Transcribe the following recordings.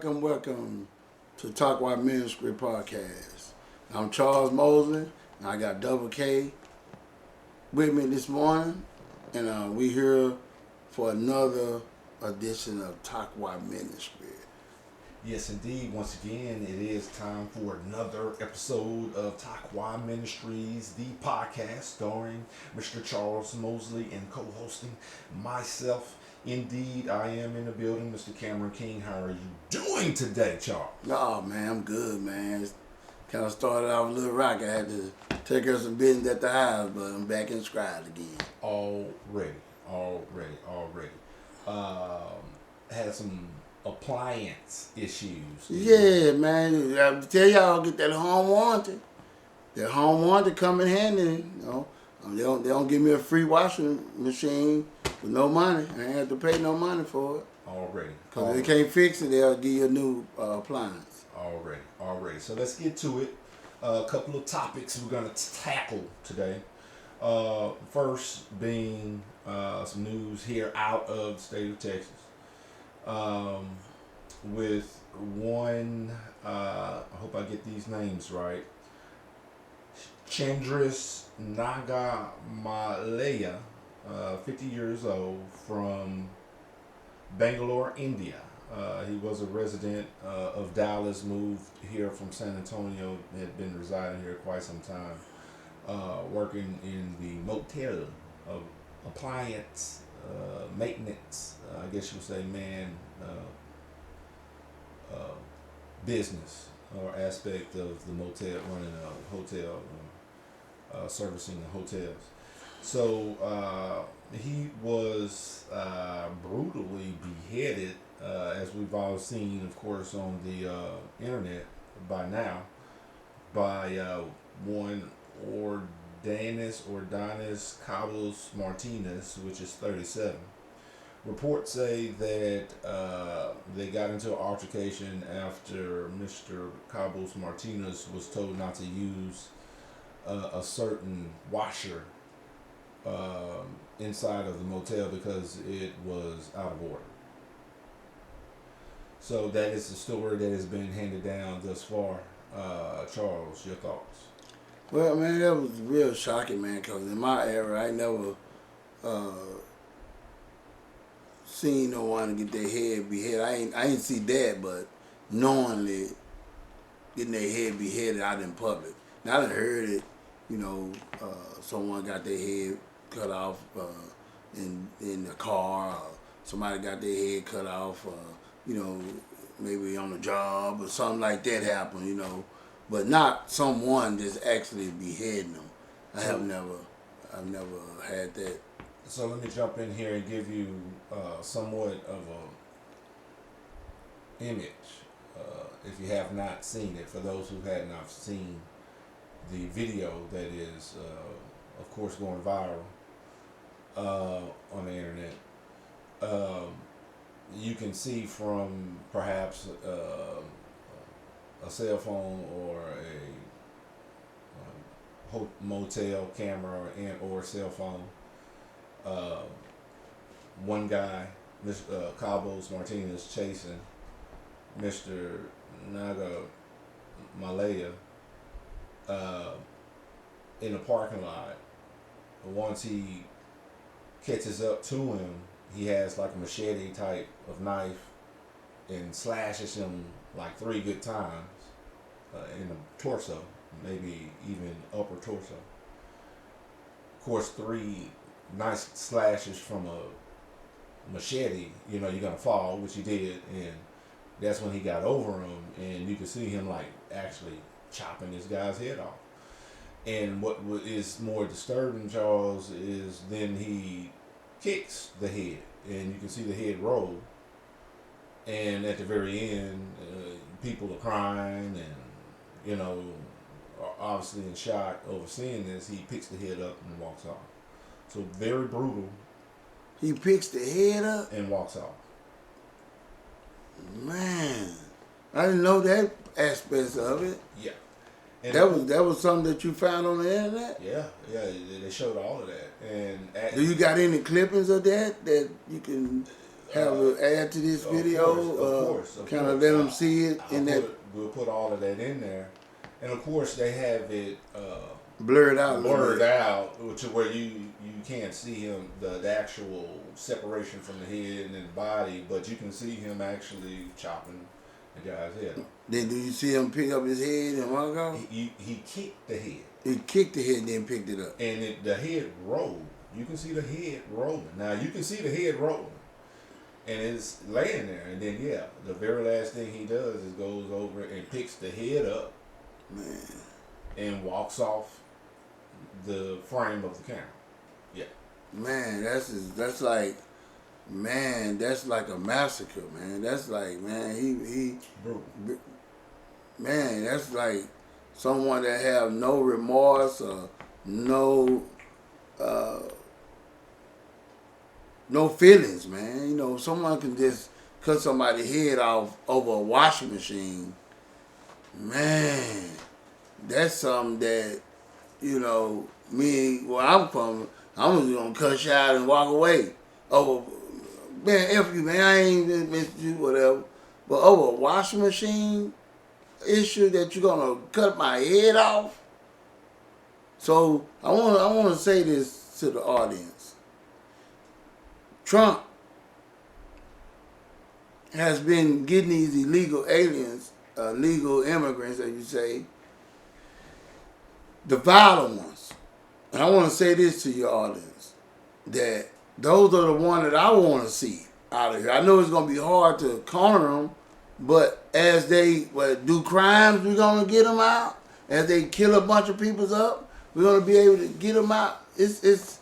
Welcome to Taqwa Ministries podcast. I'm Charles Mosley, and I got Double K with me this morning, and we here for another edition of Taqwa Ministries. Yes, indeed. Once again, it is time for another episode of Taqwa Ministries, the podcast starring Mr. Charles Mosley and co-hosting myself. Indeed, I am in the building. Mr. Cameron King, how are you doing today, Charles? Oh, man, I'm good, man. Kind of started off a little rocky. I had to take care of some business at the house, but I'm back in stride again. Already. Had some appliance issues. Yeah, man. I tell y'all, get that home warranty. That home warranty come in handy. You know, they don't give me a free washing machine with no money. I ain't have to pay no money for it. Already. Because if they can't fix it, they'll give you a new appliance. Already. So let's get to it. A couple of topics we're going to tackle today. First being some news here out of the state of Texas. With one, I hope I get these names right, Chandris Nagamalaya, 50 years old, from Bangalore, India. He was a resident of Dallas, moved here from San Antonio, had been residing here quite some time, working in the motel of appliance maintenance, I guess you would say, business or aspect of the motel, running a hotel, servicing the hotels. So he was brutally beheaded, as we've all seen, of course, on the internet by now, by one Ordonez Cabos Martinez, which is 37. Reports say that they got into an altercation after Mr. Cabos Martinez was told not to use a certain washer inside of the motel because it was out of order. So that is the story that has been handed down thus far. Charles, your thoughts? Well, man, that was real shocking, man, because in my era, I never seen no one get their head beheaded. I ain't see that, but knowingly getting their head beheaded out in public. Now I done heard it, someone got their head cut off in the car, or somebody got their head cut off, maybe on the job or something like that happened, but not someone that's actually beheading them. I've never had that. So let me jump in here and give you somewhat of a image, if you have not seen it. For those who had not seen the video that is, of course, going viral on the internet, you can see from perhaps a cell phone or a motel camera or cell phone. One guy, Mr. Cabos Martinez, chasing Mr. Nagamalaya in the parking lot. Once he catches up to him, he has like a machete type of knife and slashes him like 3 good times in the torso, maybe even upper torso. Of course, 3 nice slashes from a machete, you're gonna fall, which he did, and that's when he got over him, and you can see him like actually chopping this guy's head off. And what is more disturbing, Charles, is then he kicks the head, and you can see the head roll, and at the very end, people are crying and are obviously in shock over seeing this. He picks the head up and walks off. So very brutal. He picks the head up and walks off. Man, I didn't know that aspect of it. Yeah, and that was something that you found on the internet. Yeah, they showed all of that. And do you got any clippings of that you can have a add to this video? Of course. Kind of let them see it in that We'll put all of that in there, and of course they have it blurred out. to where you can't see him the actual separation from the head and the body, but you can see him actually chopping the guy's head off. Then do you see him pick up his head and walk off? He kicked the head. He kicked the head and then picked it up. And the head rolled. You can see the head rolling. Now you can see the head rolling. And it's laying there. And then the very last thing he does is goes over and picks the head up. Man. And walks off the frame of the camera. Yeah. Man, that's like a massacre, man. That's like, man, he man, that's like someone that have no remorse or no feelings, man. You know, someone can just cut somebody's head off over a washing machine. Man, that's something that, you know, where I'm from, I'm just gonna cut you out and walk away. Over, man, F you, man, I ain't missed you, whatever. But over a washing machine issue that you're gonna cut my head off. So I wanna say this to the audience. Trump has been getting these illegal aliens, legal immigrants, as you say, the violent ones. And I want to say this to your audience, that those are the ones that I want to see out of here. I know it's going to be hard to corner them, but as they do crimes, we're going to get them out. As they kill a bunch of people up, we're going to be able to get them out. It's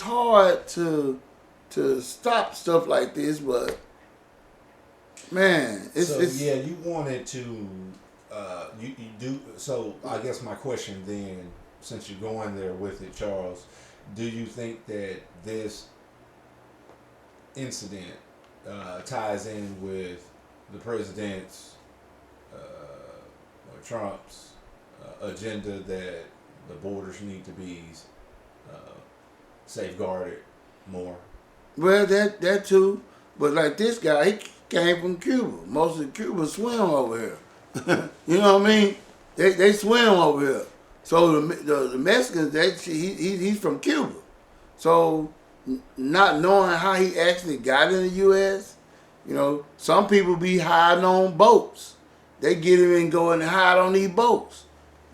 hard to stop stuff like this, but man, you wanted to you do. So I guess my question then, since you're going there with it, Charles, do you think that this incident ties in with the president's or Trump's agenda that the borders need to be safeguarded more? Well, that too, but like this guy, he came from Cuba. Most of Cuba swim over here. You know what I mean? They swim over here. So the Mexicans, he's from Cuba. So not knowing how he actually got in the U.S., you know, some people be hiding on boats. They get him and go and hide on these boats.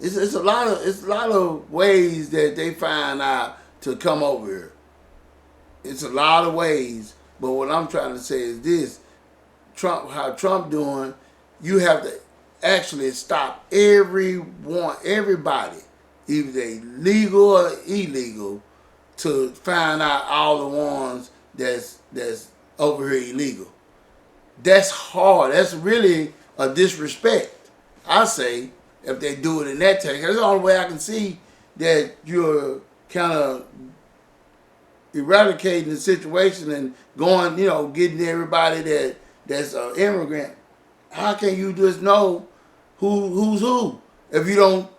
It's a lot of ways that they find out to come over here. It's a lot of ways, but what I'm trying to say is this: how Trump doing, you have to actually stop everybody, either they legal or illegal, to find out all the ones that's over here illegal. That's hard. That's really a disrespect, I say, if they do it in that text. That's the only way I can see that you're kind of eradicating the situation and going, you know, getting everybody that's an immigrant. How can you just know who's who if you don't?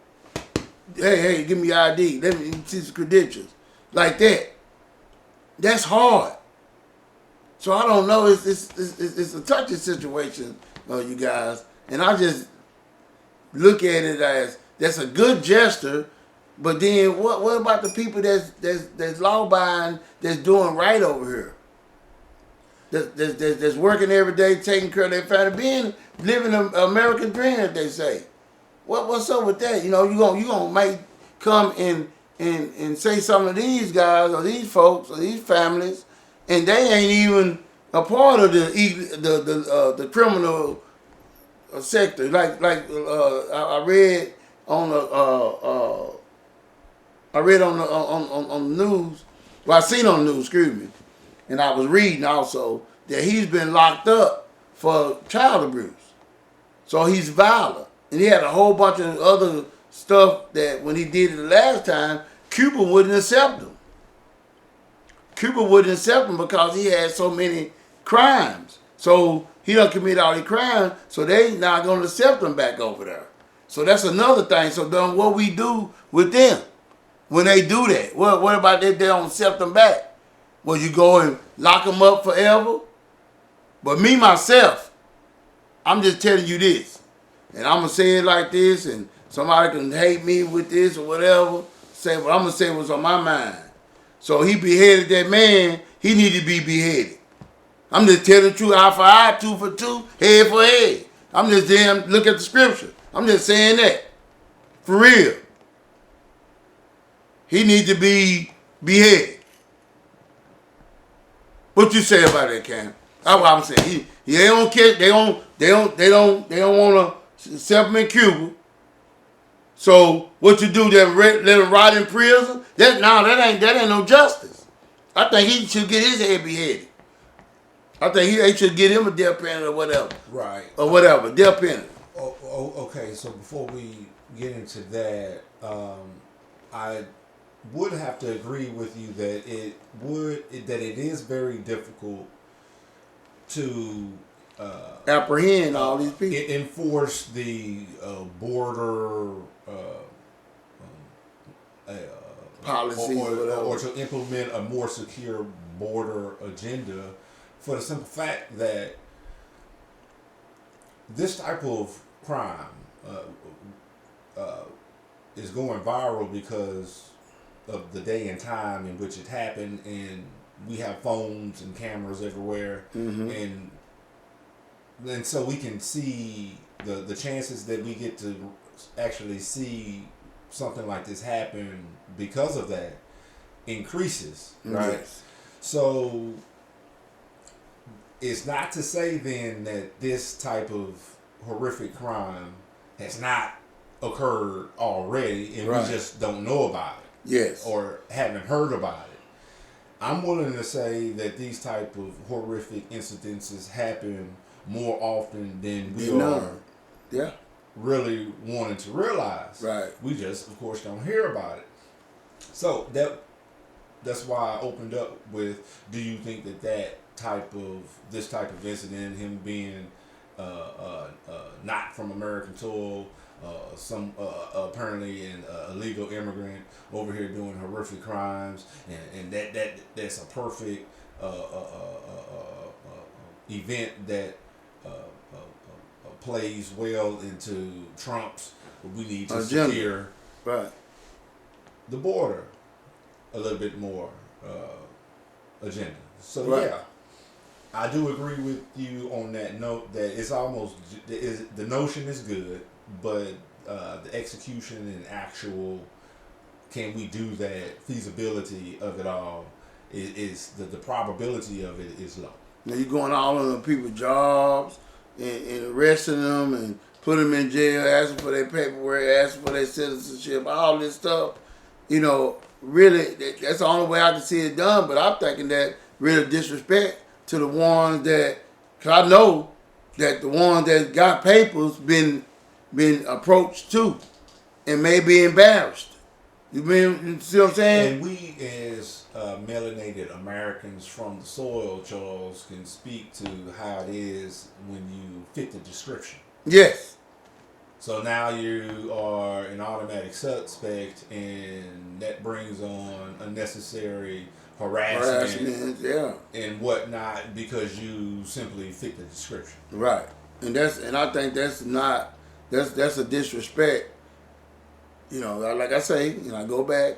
Hey, give me your ID. Let me see some credentials like that. That's hard. So I don't know. It's a touchy situation, you guys, and I just look at it as that's a good gesture. But then what about the people that's law-abiding, that's doing right over here? That's working every day, taking care of their family, living an American dream, as they say. What's up with that? You know, you gonna make come and say some of these guys or these folks or these families, and they ain't even a part of the criminal sector. Like I read on the on the news. Well, I seen on the news, excuse me, and I was reading also that he's been locked up for child abuse. So he's violent, and he had a whole bunch of other stuff that when he did it the last time, Cuba wouldn't accept him. Cuba wouldn't accept him because he had so many crimes. So he done commit all these crimes, so they not going to accept him back over there. So that's another thing. So then what we do with them when they do that? What about if they don't accept them back? Well, you go and lock them up forever? But me, myself, I'm just telling you this. And I'm going to say it like this, and somebody can hate me with this or whatever. Say, but I'm going to say what's on my mind. So he beheaded that man, he needed to be beheaded. I'm just telling the truth, eye for eye, tooth for tooth, head for head. I'm just damn look at the scripture. I'm just saying that. For real. He needs to be beheaded. What you say about that, Cam? That's what I'm saying. They don't care. They don't want to set him in Cuba. So what you do? Let him rot in prison? That ain't no justice. I think he should get his head beheaded. I think they should get him a death penalty or whatever. Right. Or whatever, death penalty. Okay. So before we get into that, I would have to agree with you that it is very difficult to apprehend all these people, enforce the border policy or to implement a more secure border agenda, for the simple fact that this type of crime is going viral because of the day and time in which it happened, and we have phones and cameras everywhere, and so we can see the chances that we get to actually see something like this happen because of that increases, right? Yes. So it's not to say then that this type of horrific crime has not occurred already and right. we just don't know about it. Yes. Or haven't heard about it. I'm willing to say that these type of horrific incidences happen more often than we are really wanting to realize. Right. We just, of course, don't hear about it. So that's why I opened up with, do you think that this type of incident, him being not from American soil, some apparently an illegal immigrant over here doing horrific crimes, and that's a perfect event that plays well into Trump's we need to secure the border a little bit more agenda. So yeah, I do agree with you on that note that it's almost the notion is good, but the execution and actual can we do that feasibility of it all is the probability of it is low. Now you're going all on the people's jobs and arresting them and putting them in jail, asking for their paperwork, asking for their citizenship, all this stuff. You know, really, that's the only way I can see it done. But I'm thinking that really disrespect to the ones that, cause I know that the ones that got papers been approached too, and may be embarrassed. You see what I'm saying? And we as melanated Americans from the soil, Charles, can speak to how it is when you fit the description. Yes. So now you are an automatic suspect, and that brings on unnecessary harassment and whatnot because you simply fit the description. Right. And I think that's a disrespect. You know, like I say, I go back.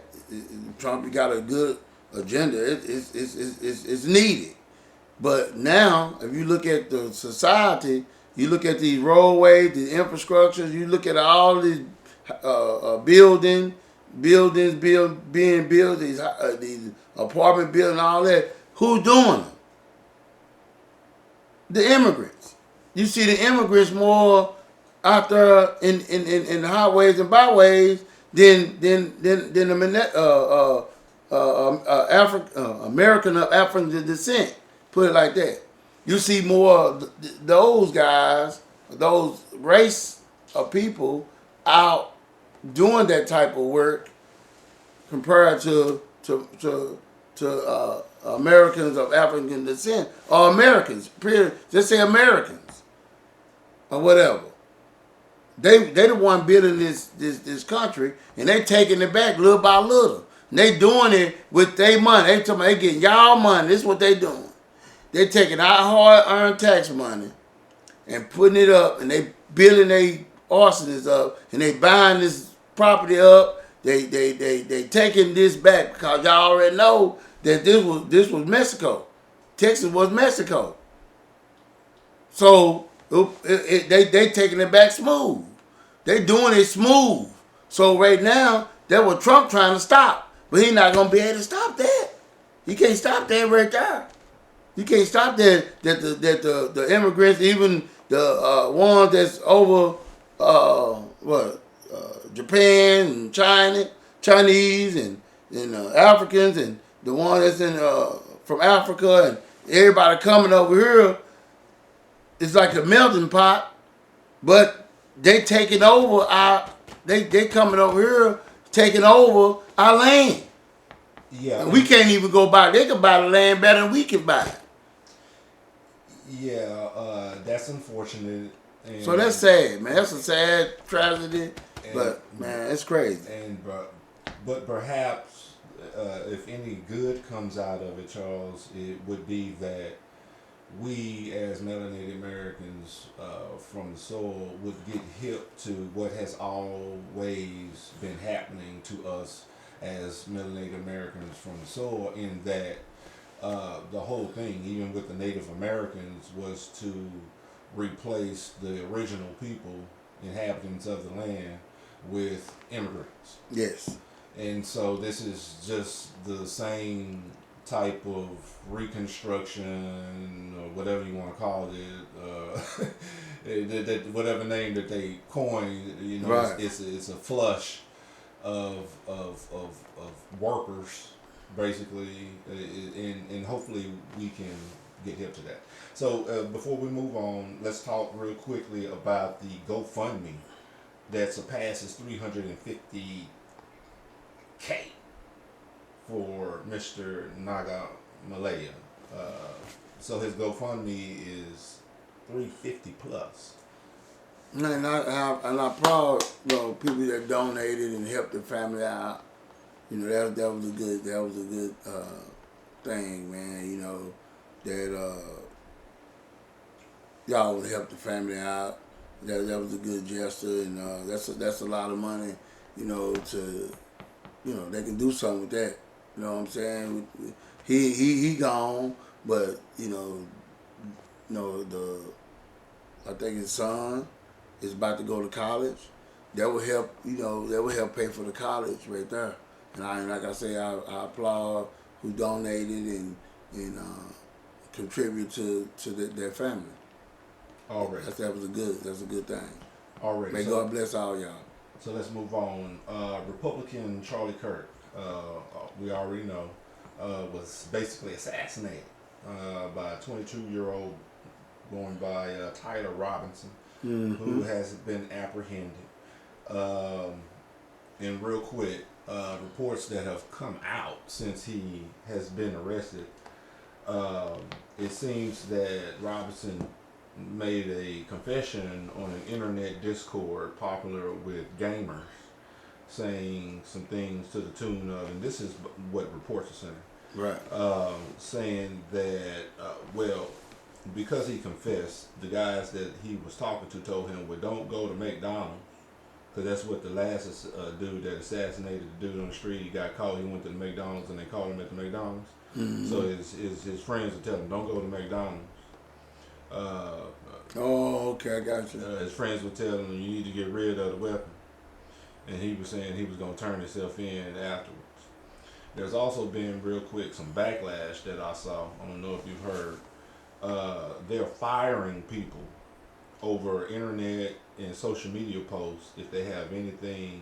Trump got a good agenda. It's needed. But now, if you look at the society, you look at these roadways, the infrastructures, you look at all these buildings being built, these apartment buildings, all that. Who's doing them? The immigrants. You see the immigrants more out there in the highways and byways than the American of African descent. Put it like that. You see more those guys, those race of people out doing that type of work compared to Americans of African descent or Americans. Period. Just say Americans or whatever. They the one building this country, and they taking it back little by little. And they doing it with their money. They getting y'all money. This is what they doing. They're taking our hard-earned tax money and putting it up, and they building their arsonists up, and they buying this property up. They taking this back because y'all already know that this was Mexico. Texas was Mexico. So they taking it back smooth. They doing it smooth. So right now, that's what Trump trying to stop. But he not gonna be able to stop that. He can't stop that right there. You can't stop that the immigrants, even the ones that's over Japan and Chinese and Africans and the one that's in from Africa and everybody coming over here. It's like a melting pot, but they taking over they coming over here taking over our land. Yeah, and we can't even go buy. They can buy the land better than we can buy it. Yeah, that's unfortunate. And, So that's sad, man. That's a sad tragedy, but man, it's crazy. But perhaps if any good comes out of it, Charles, it would be that we as melanated Americans from the soil would get hip to what has always been happening to us as melanated Americans from the soil, in that the whole thing, even with the Native Americans, was to replace the original people, inhabitants of the land, with immigrants. Yes. And so this is just the same type of reconstruction, or whatever you want to call it, that whatever name that they coined, you know, right. it's a flush of workers, basically, and hopefully we can get hip to that. So before we move on, let's talk real quickly about the GoFundMe that surpasses $350K for Mr. Naga Malaya. So his GoFundMe is $350 plus. And I'm proud, people that donated and helped the family out. That was a good thing, man. That y'all would help the family out. That was a good gesture, and that's a lot of money. To they can do something with that. You know what I'm saying? He gone, but I think his son is about to go to college. That would help. That would help pay for the college right there. And like I say, I applaud who donated and contribute to their family. Already. That's a good thing. Already. May God bless all y'all. So let's move on. Republican Charlie Kirk, we already know, was basically assassinated by a 22-year-old going by Tyler Robinson, who has been apprehended. And real quick, reports that have come out since he has been arrested, it seems that Robinson made a confession on an internet Discord popular with gamers, saying some things to the tune of, and this is what reports are saying, right? Saying that, because he confessed, the guys that he was talking to told him, well, don't go to McDonald's, because that's what the last dude that assassinated the dude on the street, he got caught. He went to the McDonald's and they caught him at the McDonald's. Mm-hmm. So his friends would tell him, don't go to McDonald's. Okay, I got you. His friends would tell him, you need to get rid of the weapon. And he was saying he was going to turn himself in afterwards. There's also been, real quick, some backlash that I saw. I don't know if you've heard. They're firing people over internet and social media posts if they have anything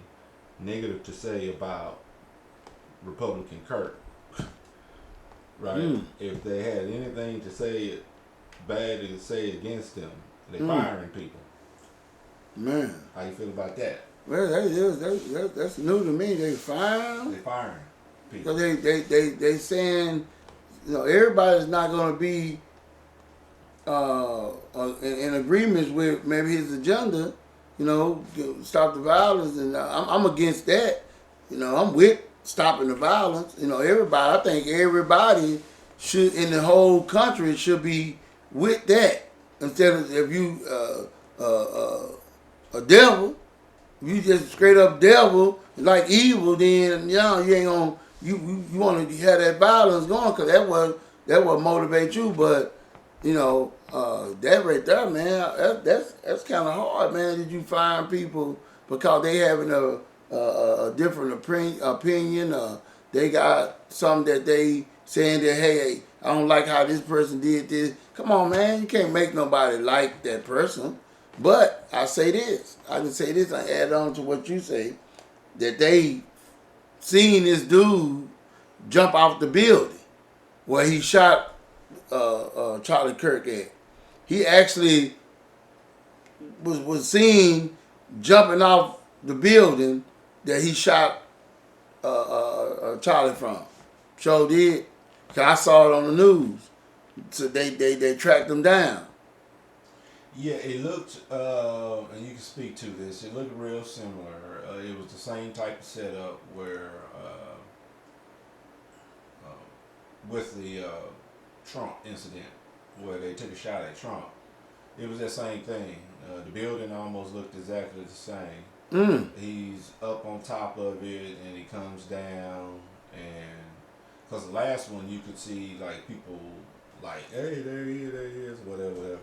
negative to say about Republican Kirk. Right? If they had anything to say bad to say against them, they're firing people. Man, how you feel about that? Well, that's new to me. They firing. They firing people. So they saying, everybody's not going to be in agreements with maybe his agenda. Stop the violence, and I'm against that. I'm with stopping the violence. Everybody. I think everybody should in the whole country should be with that instead of if you a devil. If you just straight up devil like evil, then you ain't gonna you want to have that violence going because that what motivate you. But that right there, man, that's kind of hard, man. Did you find people because they having a different opinion? They got something that they saying that hey, I don't like how this person did this. Come on, man, you can't make nobody like that person. But I say this, I can say this, I add on to what you say, that they seen this dude jump off the building where he shot Charlie Kirk at. He actually was seen jumping off the building that he shot Charlie from. Sure did. Cause I saw it on the news. So they tracked him down. Yeah, it looked, and you can speak to this, it looked real similar. It was the same type of setup where, with the Trump incident, where they took a shot at Trump. It was that same thing. The building almost looked exactly the same. He's up on top of it, and he comes down, and because the last one you could see like people like, hey, there he is, whatever.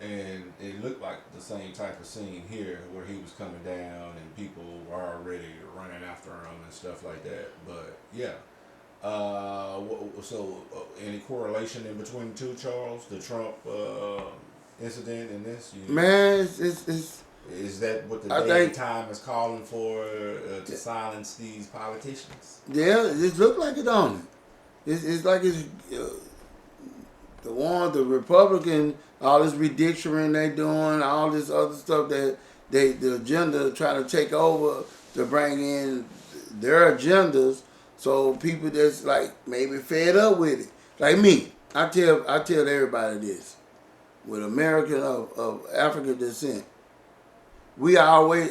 And it looked like the same type of scene here where he was coming down and people were already running after him and stuff like that. But yeah. So any correlation in between the two, Charles? The Trump incident and this? Man, it's is that what the day and time is calling for to silence these politicians? Yeah, it looks like it on it. It's like it's the Republican, all this ridiculing they doing, all this other stuff that the agenda trying to take over to bring in their agendas. So people that's like maybe fed up with it, like me. I tell everybody this: with American of African descent, we always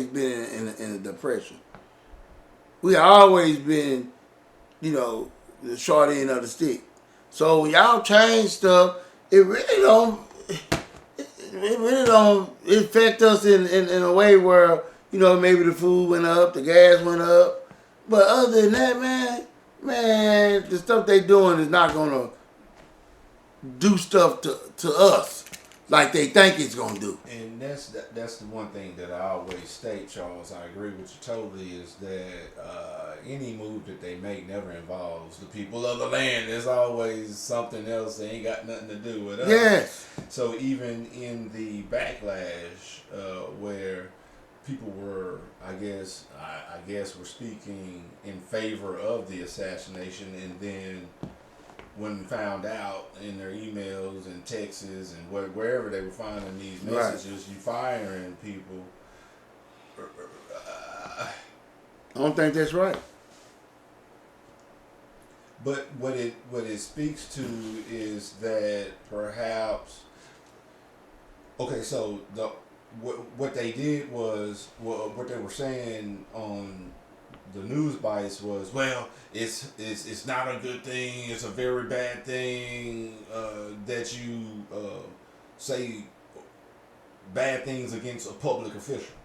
been in a depression. We always been, the short end of the stick. So when y'all change stuff, it really don't affect us in a way where, maybe the food went up, the gas went up. But other than that, man, the stuff they doing is not gonna do stuff to us like they think it's gonna do. And that's the one thing that I always state, Charles. I agree with you totally. Is that any move that they make never involves the people of the land. There's always something else that ain't got nothing to do with us. Yes. So even in the backlash, where people were, I guess, were speaking in favor of the assassination, and then when found out in their emails and texts and wherever they were finding these messages, you firing people. I don't think that's right. But what it speaks to is that perhaps, okay, so what they did was, what they were saying on the news bites was, well, it's not a good thing. It's a very bad thing that you say bad things against a public official.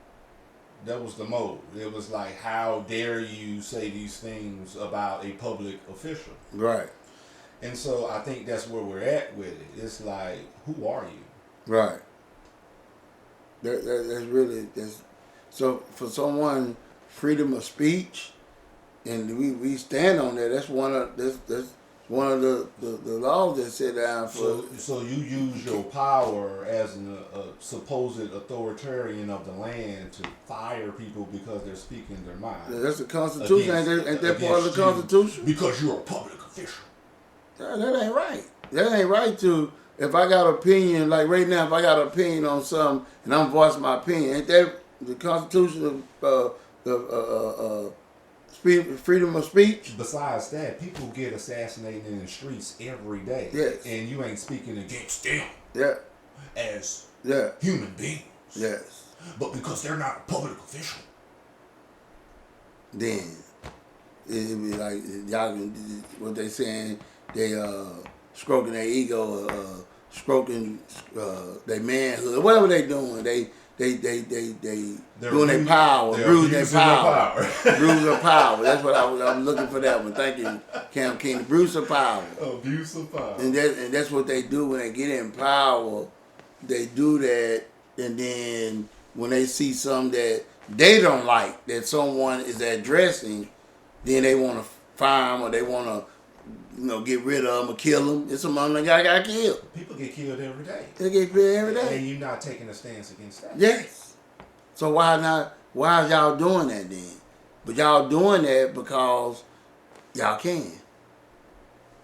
That was the mode. It was like, how dare you say these things about a public official? Right. And so I think that's where we're at with it. It's like, who are you? Right. That's so for someone, freedom of speech, and we stand on that. That's one of the laws that sit down for. So you use your power as a supposed authoritarian of the land to fire people because they're speaking their mind. That's the Constitution. Ain't that part of the Constitution? Because you're a public official. That ain't right. That ain't right to. If I got an opinion, like right now, if I got an opinion on something and I'm voicing my opinion, ain't that the Constitution of freedom of speech? Besides that, people get assassinated in the streets every day. Yes. And you ain't speaking against them. Yeah. As human beings. Yes. But because they're not a public official. Then It be like y'all can, what they saying, they stroking their ego, stroking their manhood, whatever they doing. They doing their power, bruising their power, bruise of power. That's what I'm looking for that one. Thank you, Cam King. The bruise of power. Abuse of power. And that's what they do when they get in power. They do that, and then when they see something that they don't like, that someone is addressing, then they want to fire them or they want to, get rid of them or kill them. It's among the guy got killed. People get killed every day. They get killed every day. And you're not taking a stance against that. Yes. So why not? Why is y'all doing that then? But y'all doing that because y'all can.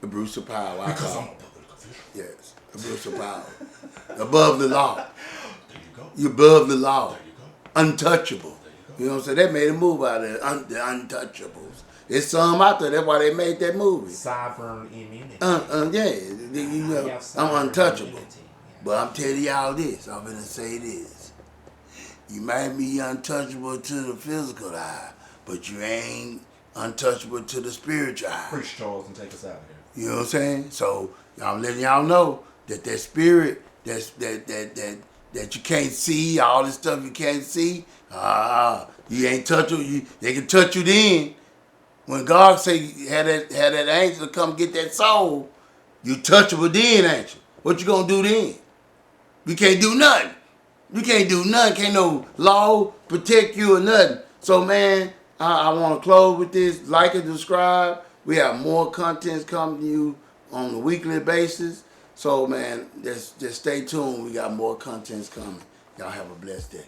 Abuse of power. Because I'm a public official. Yes. Abuse of power. Above the law. There you go. You're above the law. There you go. Untouchable. There you go. You know what I'm saying? They made a move out of it. The Untouchables. There's some out there. That's why they made that movie. Sovereign immunity. I'm untouchable. But I'm telling y'all this. I'm going to say this. You might be untouchable to the physical eye, but you ain't untouchable to the spiritual eye. Preach, Charles, and take us out of here. You know what I'm saying? So I'm letting y'all know that spirit that you can't see, all this stuff you can't see, you ain't touchable. They can touch you then. When God say had that angel to come get that soul, you touchable then, ain't you? What you gonna do then? You can't do nothing. You can't do nothing. Can't no law protect you or nothing. So man, I want to close with this. Like and subscribe. We have more contents coming to you on a weekly basis. So man, just stay tuned. We got more contents coming. Y'all have a blessed day.